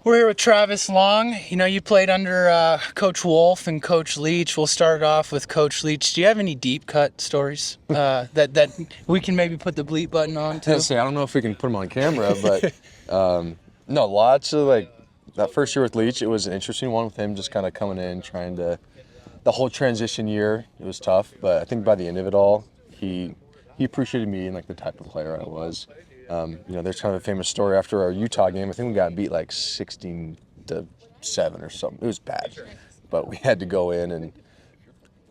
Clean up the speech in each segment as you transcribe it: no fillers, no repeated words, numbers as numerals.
We're here with Travis Long. You know, you played under Coach Wolf and Coach Leach. We'll start off with Coach Leach. Do you have any deep cut stories that we can maybe put the bleep button on too? I don't know if we can put them on camera, but no, lots of that first year with Leach, it was an interesting one with him just kind of coming in, trying to, the whole transition year, it was tough, but I think by the end of it all, he appreciated me and the type of player I was. There's kind of a famous story after our Utah game. I think we got beat 16-7 or something. It was bad, but we had to go in and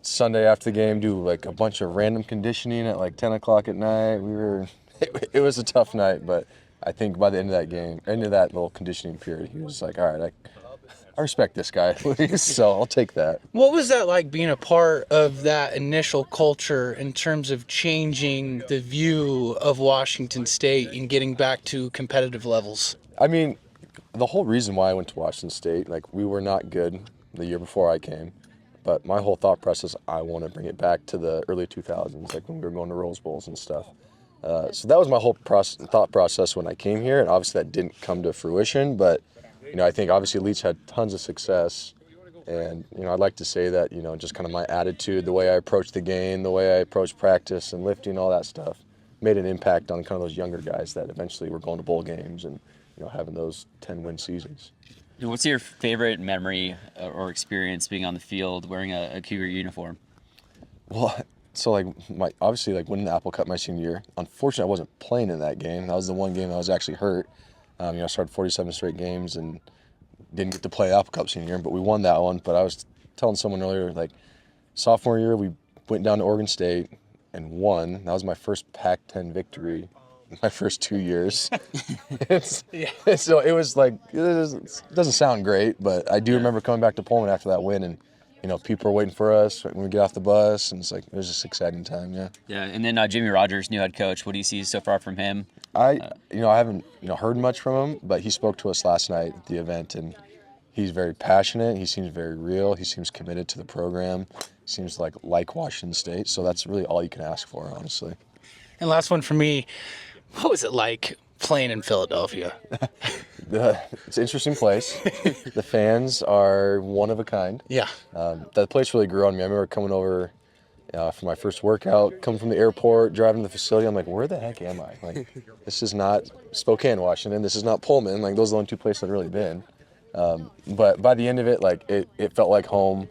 Sunday after the game do a bunch of random conditioning at 10 o'clock at night. It was a tough night, but I think by the end of that little conditioning period, he was like, all right, I respect this guy, so I'll take that. What was that like being a part of that initial culture in terms of changing the view of Washington State and getting back to competitive levels? I mean, the whole reason why I went to Washington State, we were not good the year before I came, but my whole thought process, I want to bring it back to the early 2000s, when we were going to Rose Bowls and stuff. So that was my whole thought process when I came here, and obviously that didn't come to fruition, but I think obviously Leach had tons of success, and I'd like to say that just kind of my attitude, the way I approached the game, the way I approached practice and lifting, all that stuff, made an impact on kind of those younger guys that eventually were going to bowl games and having those 10-win seasons. What's your favorite memory or experience being on the field wearing a Cougar uniform? Well, so obviously winning the Apple Cup my senior year. Unfortunately, I wasn't playing in that game. That was the one game I was actually hurt. I started 47 straight games and didn't get to play Apple Cup senior year, but we won that one. But I was telling someone earlier, sophomore year, we went down to Oregon State and won. That was my first Pac-10 victory in my first 2 years. So it was it doesn't sound great, but I do remember coming back to Pullman after that win, and people are waiting for us when we get off the bus, and it was just an exciting time, yeah. Yeah, and then Jimmy Rogers, new head coach. What do you see so far from him? I haven't heard much from him, but he spoke to us last night at the event, and he's very passionate. He seems very real. He seems committed to the program. He seems like Washington State. So that's really all you can ask for, honestly. And last one for me, what was it like playing in Philadelphia? It's an interesting place. The fans are one of a kind. Yeah. That place really grew on me. I remember coming over for my first workout, coming from the airport, driving to the facility. I'm like, where the heck am I? This is not Spokane, Washington. This is not Pullman. Those are the only two places I've really been. But by the end of it, it felt like home.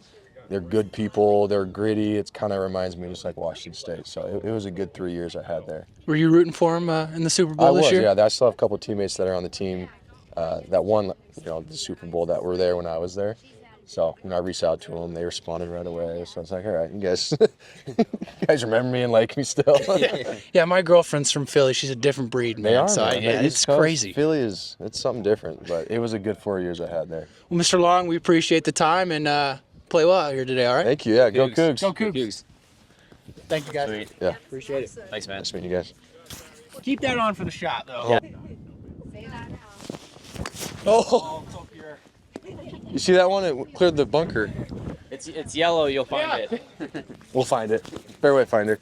They're good people. They're gritty. It kind of reminds me just like Washington State. So it was a good 3 years I had there. Were you rooting for him in the Super Bowl this year? Yeah. I still have a couple of teammates that are on the team that won the Super Bowl that were there when I was there. So, I reached out to them. They responded right away. So I was like, all right, you guys remember me and like me still? Yeah, my girlfriend's from Philly. She's a different breed, man. They are, so man. it's crazy. Philly it's something different, but it was a good 4 years I had there. Well, Mr. Long, we appreciate the time and play well out here today, all right? Thank you. Yeah, go Cougs. Go Cougs. Thank you, guys. Sweet. Yeah. Appreciate it. Thanks, man. Nice meeting you guys. Keep that on for the shot, though. Yeah. Oh. You see that one? It cleared the bunker. It's yellow. You'll find it. We'll find it. Fairway finder.